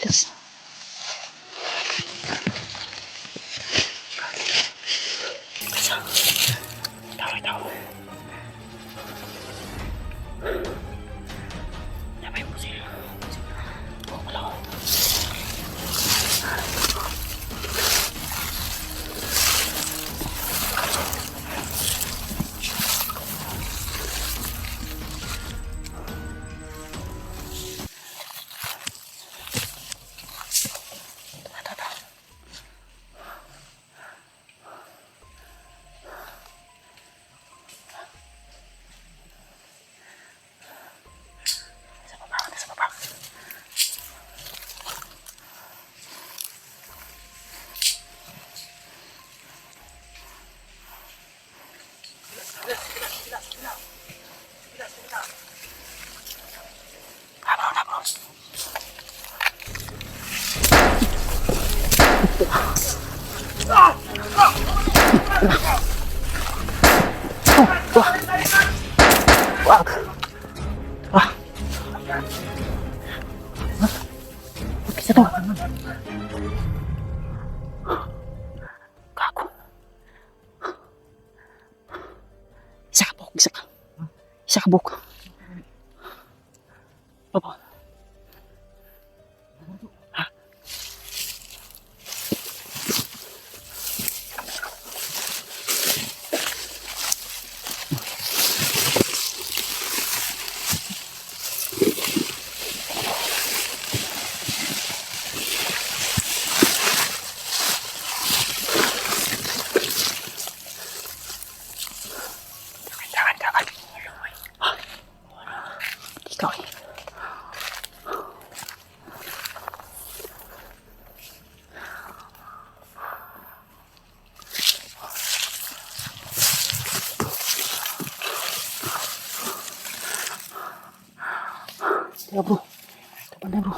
Yes. Tahu. Apa yang mesti? Oh, kalau. Wah. Wah. Bisa tuh. Kaku. Isa kabuk. Isa kabuk. Apa? Hah? Jangan. Ikaw eh. Ya bro, depannya bro.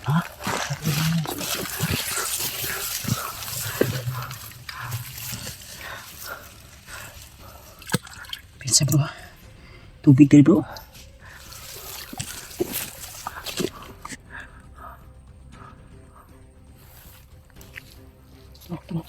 Hah? Bisa bro, tubig dari bro. Tuh. Tuh.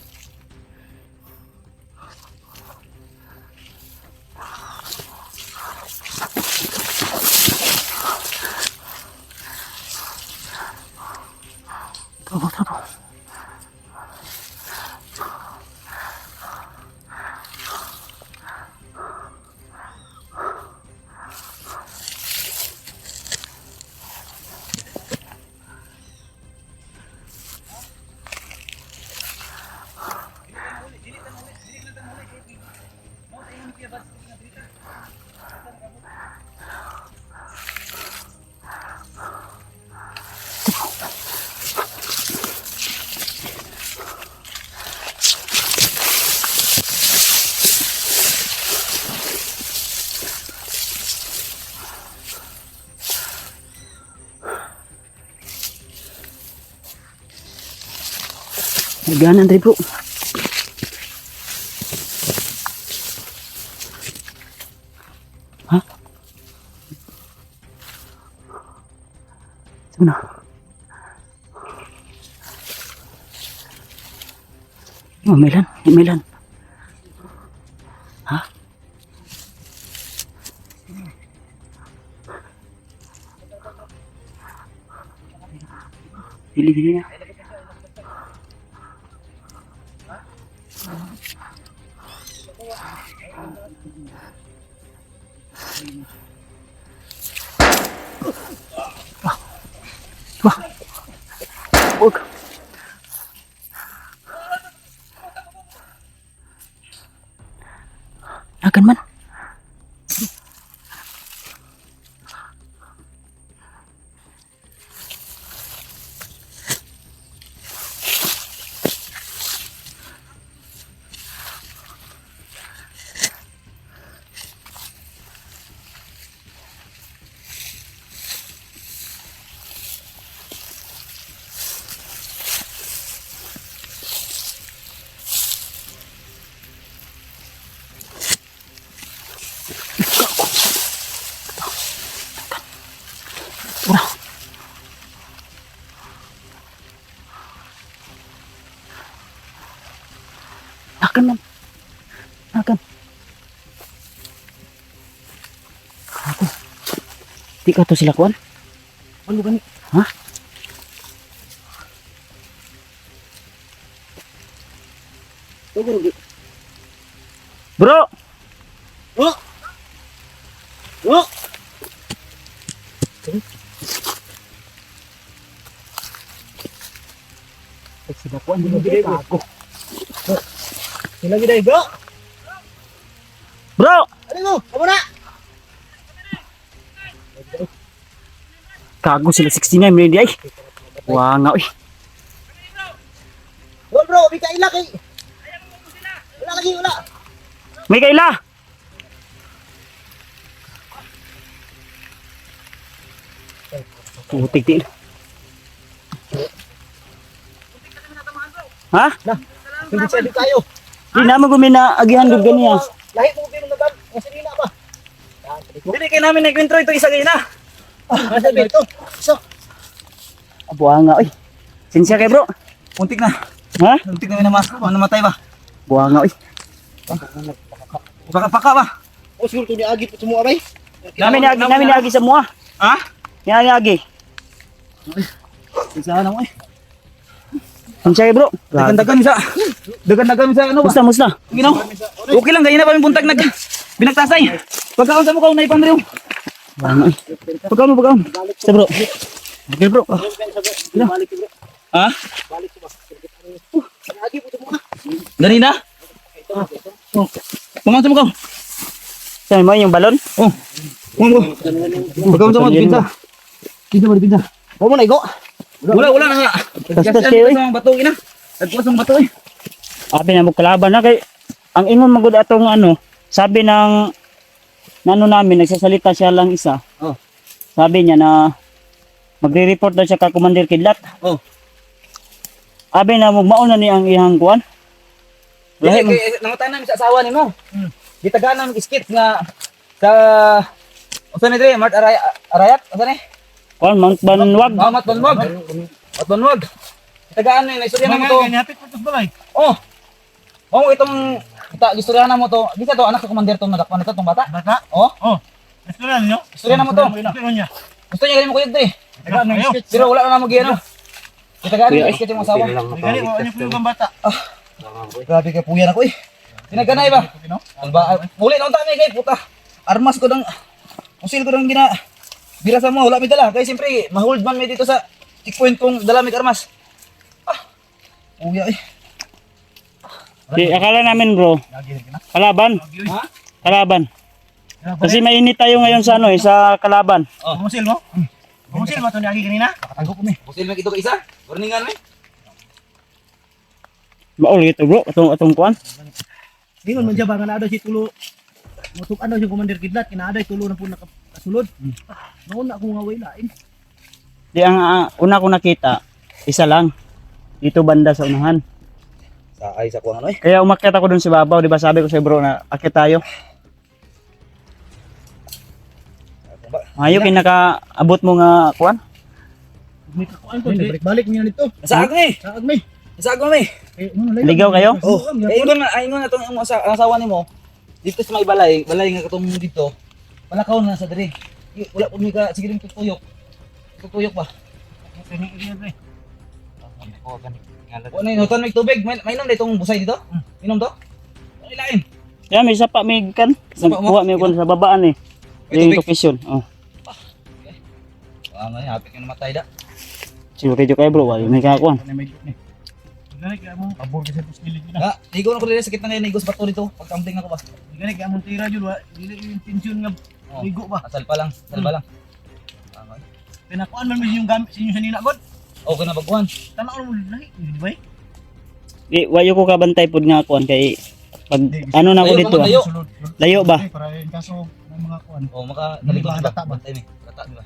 Naganan dari bro. Hah? Sana. Melan. Hah? Dili na. Wah. Huwag. Akan man. Akan. Ako. Di ka to sila kuan? Ano gani? Ha? Bro! Oh! Oh! Sila kuan di ka ako. Sila giday bro. Bro! Ano mo? Amo na. Kago sila 69 minit ay. Wah nga uy. Bro, bika ila kay. Wala lagi wala. May kaila. Putik din. Ha? Hindi siya di kayo. Di naman gumina agihan gud ganiya. Lahi mo pinong nagam. Kasi nila ba? Hindi kayo namin nag-intro ito isa kayo na. Nasa dito. So, Buha nga uy. Sinsya kay bro. Puntik na. Ha? Puntik na namatay ba? Buha nga uy. Paka ba? o siguro to ni agi po semua bay. Namin ni agi sa mua. Ha? Ni agi. Isa na mo eh. Sinsya kay bro. Dagan-dagan sa. Dagan-dagan sa ano ba? Musta? Ginaw. Okay lang ganyan na pa buntag binagtasay. Pagkaon sa mukha na ipandrew. Buha nga uy. Pagkaon mo pagkaon. Basta bro. Okay bro. Balik bro. Ha? Balik ko ba? Agi po semua. Ganina? Oh. Pagkaon sa mukha. Saan mo yung balon? Oh. Pagkaon sa mukha pinsa. Pinsa mo pinsa. O mo na igo. Wala na nga. Basta siya uy. Ang bato ina. Nagpuas ang bato eh. Abi na mo kalaban na kay ang ingon magud atong ano, sabi ng nano namin nagsasalita siya lang isa. Oh. Sabi niya na magre-report daw siya ka Commander Kidlat. Oh. Abi na magmao na ni ang ihang kuan. Lahi mo. Nangutan namin sa asawa nimo. Gitagaan namin iskit nga sa usa ni Dre Mart Arayat, usa ni? Kuan Mount Banwag. Mat Banwag. Mat Banwag. Gitagaan ni istorya namo to. Hapit po to balay. Oh. Oh, itong istorya namo to. Bisa to anak sa commander to nadakpan nito tong bata. Bata. Oh, Oh. Restaurant niyo? istorya namo to. Ano niya? Gusto niya galing mo kuyog Dre. Tagaan ng sketch. Pero wala na mo giano. Gitagaan ni iskit yung asawa. Gali mo ano po yung bata. Grabe kay puyan ako eh. Tinaganay ba? Alba, muli na unta mi kay puta. Armas ko dang usil ko dang gina. Bira sa mo, wala mi dala. Kaya siyempre, ma-hold man mi dito sa checkpoint kong dala mi armas. Ah. Uya eh. Di akala namin bro, kalaban. Ha? Kalaban. Kasi mainit tayo ngayon sa ano eh, sa kalaban. Oh. Musil mo? Musil mo to ni agi kanina? Takatanggo ko mi. Usil mi ito ka isa. Warningan mi. Maul ito bro, atong kuan. Dingon man siya ba nga naado si tulo. Mutukan daw si Commander Kidlat kinaaday tulo na po nakasulod. Nauna ko nga way lain. Di ang una ko nakita, isa lang. Dito banda sa unahan. Sa ay sa kuang ano eh. Kaya umakyat ako dun sa babaw, di ba sabi ko sa bro na akit tayo. Ayaw kinakaabot mo nga kuan. May kakuan ko, balik niya nito. Sa agmi. Sa agmay. Sa agmi. Eh, ano, Ligaw kayo? Oh, ingon na tong asawa nimo. Dito sa may balay nga katong dito. Palakaw na sa diri. Wala pud mi ka sige rin tutuyok. Tutuyok ba? Ano yun, hutan may tubig. Mainom na itong busay dito? Inom to? Ano ilain? Kaya may sapa may kan. Sapa mo? Nagkuha may kuan sa babaan eh. May Yung tubig? location. Oh. Ah, ngayon, hapit ka namatay da. Siguro kayo kayo bro, wala may kakuan. Gani kaya mo abor kasi sa gilid na. Ha, ligo na ko rin sakit na ngayon, ligo sa bato dito. Pagkamping ako ba? Gani kaya mo tira jud wa dili yung intensyon nga Oh, ligo ba. asal pa lang, asal pa lang. Ah, ngayon. Pinakuan man mo yung gamit sa inyo sa nina god. Okay na baguhan. Tanaw mo lahi, di ba? Di wayo ko kabantay pud nga kuan kay pag ano na ko Layo, dito. mga layo. Layo ba? Para in kaso ng mga kuan. Oh, maka nalikod Mga na lata ba? ba? Bantay mi. Lata, di ba?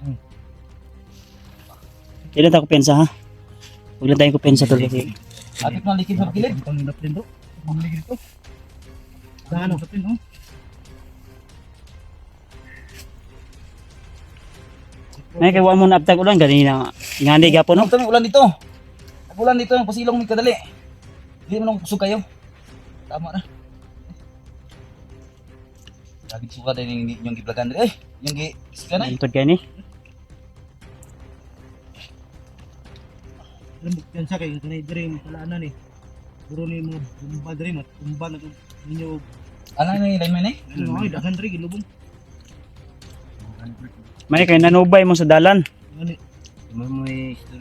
Ilan ta ko pensa ha? Huwag lang tayong kupensa tol kasi Hapit na likid sa gilid. Itong nindap din bro. Bumili dito. Daan sa pin, oh. may kay wa mo na abtag ulan ganina. Ngani gapon no. Ano tami ulan dito? Ulan dito, pasilong mi kadali. Hindi mo nang kusog kayo. Tama na. Lagi suka din yung giblagan diri. Yung gi sila na. Antod kay ni. Alam mo, yan sa kayo, kanay dream, talaanan eh. Puro ni mga bumba dream at bumba na kung ninyo, Ano na yung lineman eh? ano ay, dagan dream, ilubong. May kay nanubay mo sa dalan. Ano,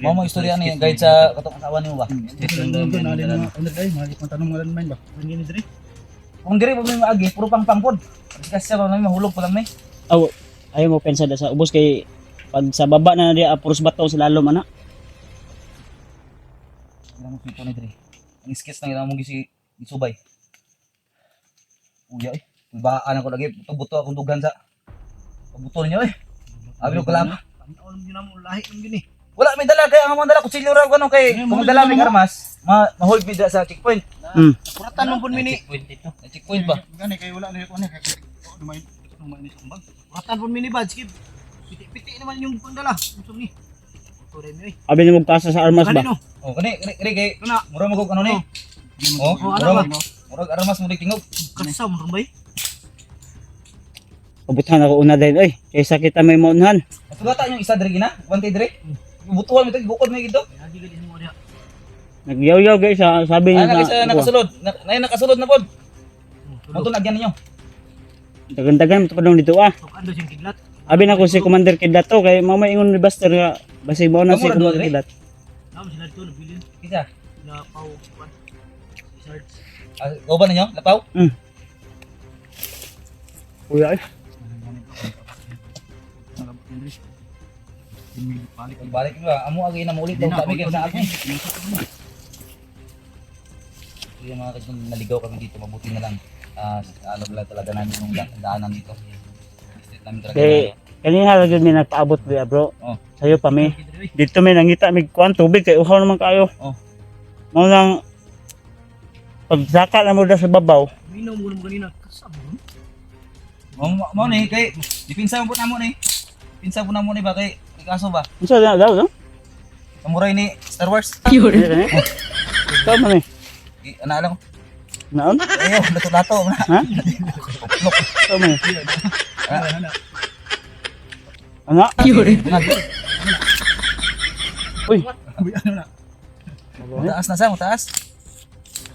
Mo mo istorya ni guide sa katong asawa nimo ba? ito lang doon, alin mga, ano dahil, mga tanong mga lanman ba? Ano yun dream? Kung diri mo may maagi, puro pang pangpod. Kasi sa mga mahulog pa lang may. Aw, ayaw mo pensa sa ubos kay pag sa baba na di puros bato sila lalom ana. Wala mo pito ni diri. Ang sketch na ginamong gisubay. Uya eh. Baan ako lagi buto akong dugan sa pabuto niyo eh. Abi ko lang. Ang alam nyo na mo, lahi ng gini. Wala may dala kay ang mga dala kutsilyo ra ano kay kung dala may armas, ma-hold mi sa checkpoint. Kuratan mo po mini. Checkpoint ba? Gani, kayo wala na yun, lumay ni sumbag. Kuratan po mini badge, kid. Piti-piti naman yung pangdala. Usong ni. Tuloy mo eh. Abi ni magkasa sa armas ba? Kanino? Oh, kani kay Kana? mura mo kog ano ni? Oh, Oh, ano ba? mura armas mo tingog. Kasa mo rin ba eh? Pabutan ako una din oy. Kaysa kita may maunhan. Matugata yung isa diri gina, wante diri. Butuhan mo ito, bukod mo gito. Kaya di ka din mo diya. Nagyaw-yaw guys, sabi Ay, niya. nakasulod. Nakasulod na pod. Mo to lagyan ninyo. Dagan-dagan mo padong dito ah. Tukan do siyang kidlat. Abi na ko si Commander Kidlat to kay mama ingon ni Buster nga basi mo na si Kamura Commander doon, Kidlat. Tama sila dito, nabilin. Kita. Na pau, kwan. Lizards. Go ba ninyo? Lapaw? Kuya ay. Balik ba? Amo agi na maulit daw kami kaya sa akin. Yung mga kasi naligaw kami dito, mabuti na lang. Ano lang talaga namin yung daanan dito. State namin talaga. Kay kanina lang yun may nagpaabot biya bro. Oh. Sayo pa mi. Dito may nangita mig kuan tubig kay uhaw naman kayo. Oh. Mo lang pagsaka na mo da sa babaw. Minom mo naman kanina. Kasama mo. Mo ni kay dipinsa mo po na mo ni. Pinsa po na mo ni ba kay kaso ba? Unsa na daw no? Samurai ni Star Wars. Tama ni. Ano alam ko? Naon? Ayo, lato-lato na. Ha? Tama ni. Ana? Uy. Taas na sa, taas.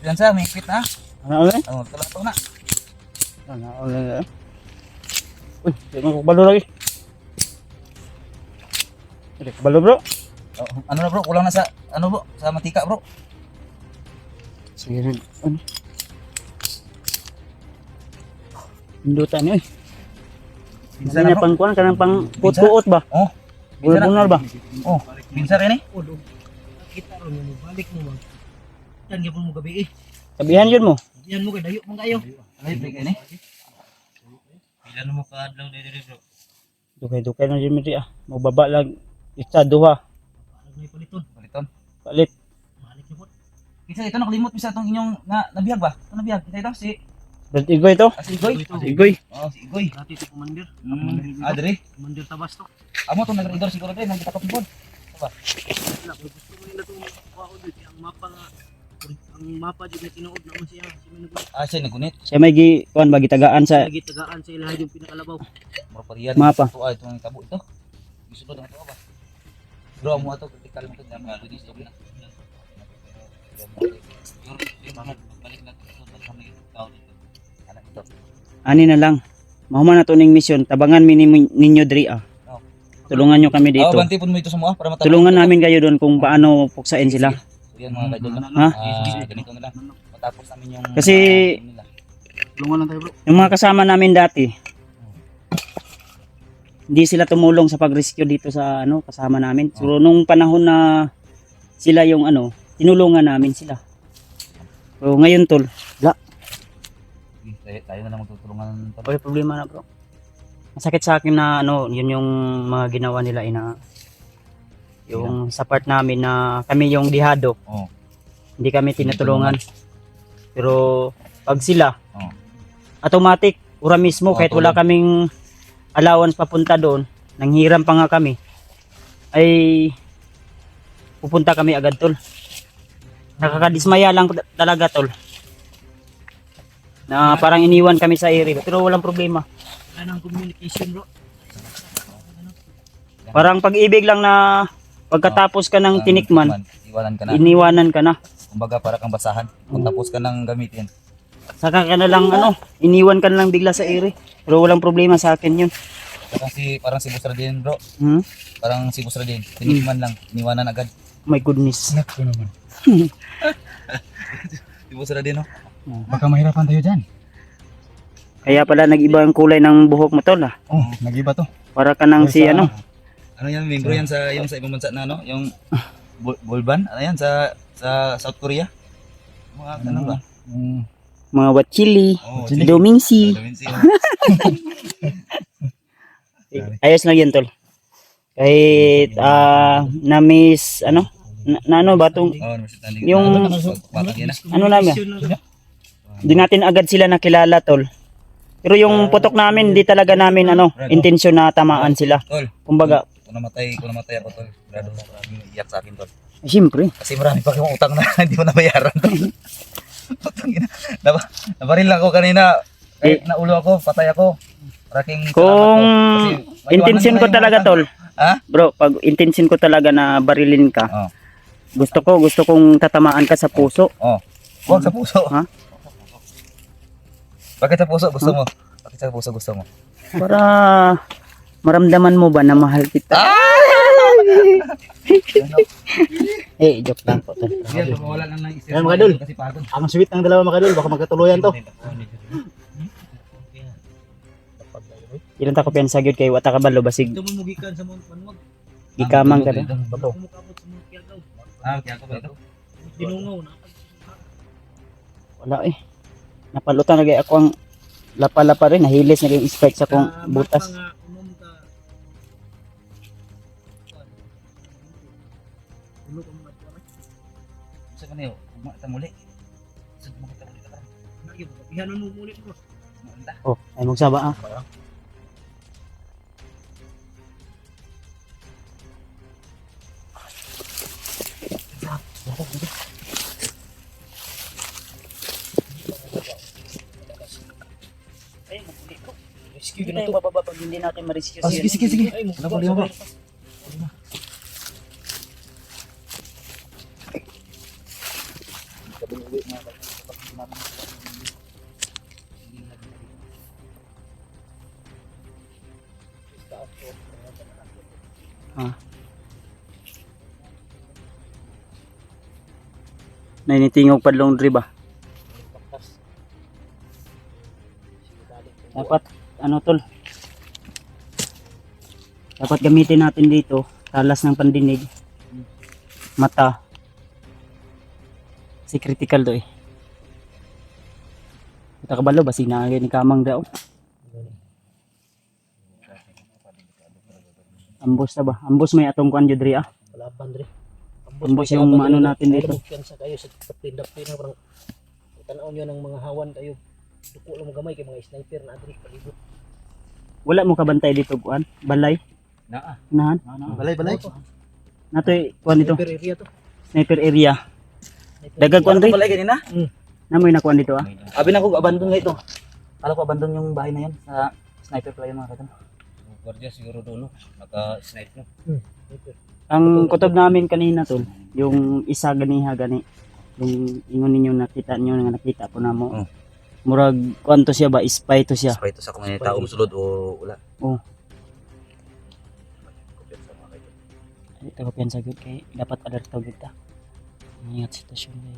Yan sa, may quit na. Ano ulit? Oh, lato na. Ano ulit? Uy, di mo kabalo lagi. Di kabalo bro. Oh, ano na bro, kulang na sa ano bro, sa mantika bro. Sige rin. Ano? Indutan ni. Pinsa Ano na niya bro. pang kuan kanang pang puot-puot ba? Oh, pinsa na. Bunal ba? Oh, pinsa kay ni. O, do. Nakita ron mo, balik mo mag. Yan, gapon mo gabi eh. Sabihan yun mo. Yan mo kay dayo mong kayo. Ay, break kay ni. Ilan mo kaadlaw dito bro? Dukay-dukay na dyan ah. Magbaba lang. Isa, duha. Parang may paliton. Baliton. Palit. Balik niyo po. Kinsa ito nakalimot mi sa atong inyong nabiyag ba? Ito nabiyag. Kita ito si Brad Igoy to. si Igoy. Igoy. Oh, si Igoy. Dati ito commander. Adri. Commander Tabasco. Amo to nag-reader siguro din nang kita kapon. Wala, kung gusto mo nila itong makaon dito. Ang mapa nga. Ang mapa dito na tinuod naman siya. Si Manugot. Siya nagunit. Siya may kuan ba gitagaan sa Lagi tagaan sa ilaha yung pinakalabaw. Mura pa riyan. Mapa. Ito ay itong tabo ito. Gisulod ang ito ba? Bro, mo ato kritikal mo to dami ako dito na. Balik na to kami tao dito. Ano ito? ani na lang. Mahuman na to ning mission. Tabangan mi ninyo diri ah. Oh. Tulungan nyo kami dito. Banti po mo ito sa mga para matapos. Tulungan namin kayo doon kung paano puksain sila. So yan mga kaidol na. Ha? Ganito na lang. Matapos namin yung Kasi- nila. Tulungan lang tayo bro. Yung mga kasama namin dati, hindi sila tumulong sa pag-rescue dito sa kasama namin. So nung panahon na sila yung tinulungan namin sila. So ngayon tol, wala. Tayo na lang magtutulungan. Wala problema na bro. Masakit sa akin na yun yung mga ginawa nila yung sa part namin na kami yung dihado. Oh. Hindi kami tinutulungan. Pero pag sila, Oh. automatic, ura mismo, Oh, kahit wala tulong. kaming allowance papunta doon, nanghiram pa nga kami, ay pupunta kami agad tol. Nakakadismaya lang talaga tol. Na parang iniwan kami sa area. Pero walang problema. Wala nang communication bro. Parang pag-ibig lang na pagkatapos ka ng tinikman, Iwanan ka na. iniwanan ka na. Kumbaga para kang basahan. Kung tapos ka nang gamitin. Saka ka na lang iniwan ka na lang bigla sa area. Pero walang problema sa akin yun. Parang si Boss Radin bro. Hmm? Parang si Boss Radin. Tinikman lang. Iniwanan agad. My goodness. Snack ko naman. Si Boss Radin no? Baka mahirapan tayo dyan. Kaya pala nag-iba ang kulay ng buhok mo tol ah. Oh, nag-iba to. Para ka nang si ano. Ano yan, membro yan sa yung sa ibang bansa na no? Yung Bolban, ano yan sa South Korea? Mga ano ba? Mga Wachili, Oh, Domingsi. Ayos lang yan tol. Kahit na-miss ano? Na ano ba tong Oh, yung ano namin? Di natin agad sila nakilala tol. Pero yung putok namin, di talaga namin intensyon na tamaan sila. Tol, Kumbaga, kung namatay ako tol. Grado iyak sa akin tol. siyempre. Kasi marami pa akong utang na hindi mo nabayaran tol. Utang ina. Nabaril lang ako kanina. Kahit naulo ako, patay ako. Paraking Kung ko intention ko talaga tol, Ha? bro, pag intention ko talaga na barilin ka, Oh. gusto kong tatamaan ka sa puso. Oh. Huwag sa puso. Ha? Bakit sa puso gusto mo? Bakit sa puso gusto mo? Para maramdaman mo ba na mahal kita? Joke lang po tol. Yan, wala lang ng isip. Yan, mga idol. Kasi pagod. Ang sweet ng dalawa mga idol, baka magkatuluyan to. Ilan ta ko piyan sa gyud kay wata ka balo basig Ito mo mugikan sa Mount Manuag. gikamang ka na. Bato. Kumukabot sa Mount Kiagaw. Kaya ako ba ito? Dinungaw na. Wala Napalutan na ako ang lapa-lapa rin, nahilis na yung spike sa kong butas. Sa kanyo, kumata muli. Sa kumata muli ka. Ihanon mo muli bro. Oh, ay magsaba Rescue Hindi tayo bababa pag hindi natin ma-rescue Ah, sige, sige, sige. Ay, Ano ba, liho ba? Nainitingog padlong dri ba? Dapat tol. Dapat gamitin natin dito talas ng pandinig. Mata. Si critical do eh. Kita kabalo basig na ni kamang daw. Ambos na ba? Ambos may atong kuan jud dri ah. Palaban dre. Ambos yung ano natin dito. Sa kayo sa tindak-tindak parang tanaw niyo ng mga hawan kayo. Duko lang mo gamay kay mga sniper na adri palibot. Wala mo kabantay dito kuan? Balay? Naa. Nahan? Balay. Natoy kuan dito. Sniper area to. Sniper area. Dagag kuan dri. Balay kanina. Namoy na kuan dito ah. Abi na ko abandon nga ito. Kala ko abandon yung bahay na yan sa sniper pala yung mga katan. Guardia siguro dulo. Naka-snipe no. Sniper. Ang kutob namin kanina tol, yung isa ganiha gani. Yung ingon ninyo nakita niyo nga nakita po namo. Oh. Murag kuan to siya ba? Spy to siya. Spray to sa kung may taong sulod o wala. Oh. Ito ko piyansa gyud kay dapat alerto gyud ta. Ingat sitwasyon kay.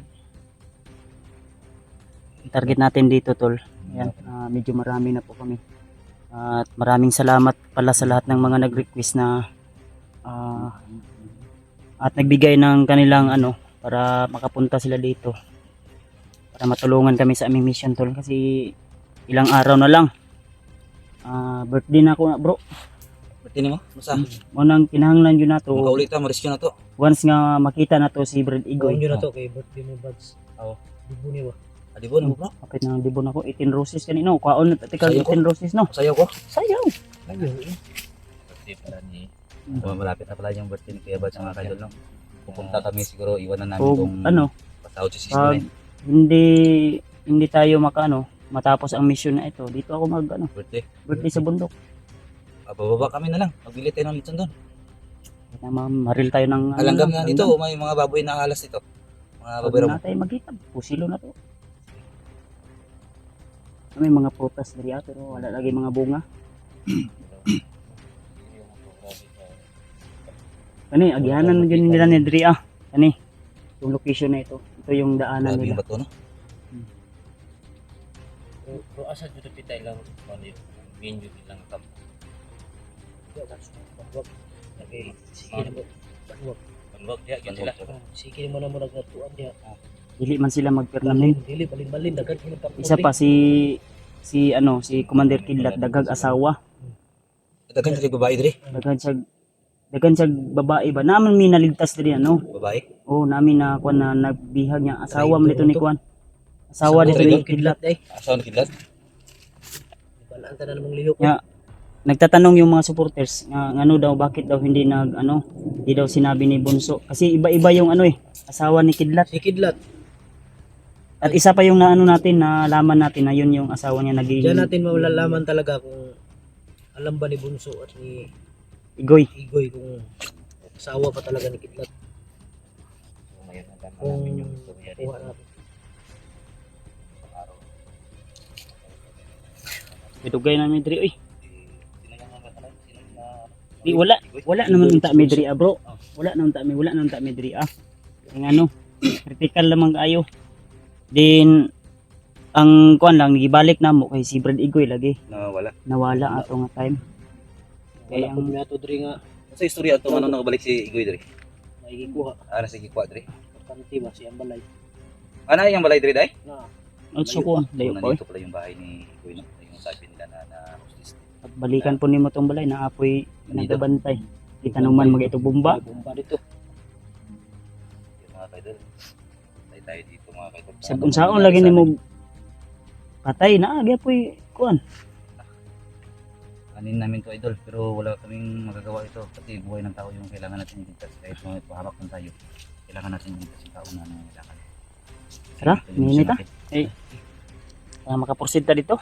Ang target natin dito tol. Yan, medyo marami na po kami. At maraming salamat pala sa lahat ng mga nag-request na at nagbigay ng kanilang para makapunta sila dito. Para matulungan kami sa aming mission tol kasi ilang araw na lang. Birthday na ako na bro. Birthday mo? Masa? Unang kinahanglan yun na to. Makaulit ta, ma-rescue na to. Once nga makita na to si Brad Igoy. Igoy nyo na to kay birthday mo buds. Oo. Dibo niyo ba? Adibo na mo bro. Kapit na dibon ako 18 roses kanina. Kaon na tatikal Sayo ko. 18 roses no. Sayaw ko. Sayaw. Ayo. Birthday pala ni. Malapit na pala yung birthday ni Kuya Bad sa mga kaidol no. Pupunta kami siguro iwanan namin O kung ano, pasahod si pag Sister. hindi tayo matapos ang mission na ito, dito ako mag ano, Birthday. birthday sa bundok. Bababa kami na lang. Magbili tayo ng litson doon. Kaya maril tayo ng ano Alanggam lang, na dito. May mga baboy na halas dito. Mga baboy Pwede ramo. na tayo maghitab. Pusilo na to. May mga prutas diri pero wala lagi mga bunga. Kani, agihanan na dyan nila ni diri Kani, yung location na ito. Ito yung daanan Grabe yung nila. bato, no? Pero asa dito pitay lang mali binyo lang kampo. Ya wag. Lagi sige na mo. Wag dia gyud sila. Sige mo na mo nagatuan dia. Dili man sila magpernamin. Dili balin-balin dagat mo kampo. Isa pa si Commander Kidlat dagag asawa. Dagan sa babae diri. Daghan siya babae ba? Naman mi naligtas diri ano. Babae. Oh, namin na kuan na nagbihag niya asawa man dito ni kuan. Asawa dito ni Kidlat. Asawa ni Kidlat. Balaan ta na namang lihok. Ya, nagtatanong yung mga supporters nga ano daw bakit daw hindi hindi daw sinabi ni Bunso kasi iba-iba yung asawa ni Kidlat. Si Kidlat. At isa pa yung natin nalaman natin na yun yung asawa niya Diyan naging natin malalaman talaga kung alam ba ni Bunso at ni Igoy. Igoy kung asawa pa talaga ni Kidlat. Ngayon ang ganda Kung namin yung istorya dito. kuha natin. Idugay namin diri oy. Sino yung mga kanay? Sino yung Di wala naman unta mi diri bro. Wala naman unta mi diri Yung critical lamang kayo. Din ang kuan lang gibalik namo kay si Brad Igoy lagi Nawala. nawala ato nga time. Wala Kaya pud ang mi ato diri nga Sa istorya ito, ano nakabalik si Igoy diri? maigikuha. Ano si Kikwa diri? Importante ba si Ambalay? Ano yung balay diri day? Na also ko layo pa oy. Nandito pala yung bahay ni Igoy, no? Yung sabi nila na hostess. At balikan po nimo tong balay na apoy nagabantay. Di tanuman magito bomba. bomba dito. Yung mga kaidol. Tayo dito mga kaidol. Sa unsaon lagi nimo patay na apoy kuan. Kanin namin to idol, pero wala kaming magagawa ito kasi buhay ng tao yung kailangan natin iligtas. Kahit mga pahabak man tayo, kailangan natin iligtas yung tao na nangangailangan. Tara, Ito yung minit mission natin. Para makaproceed ta dito.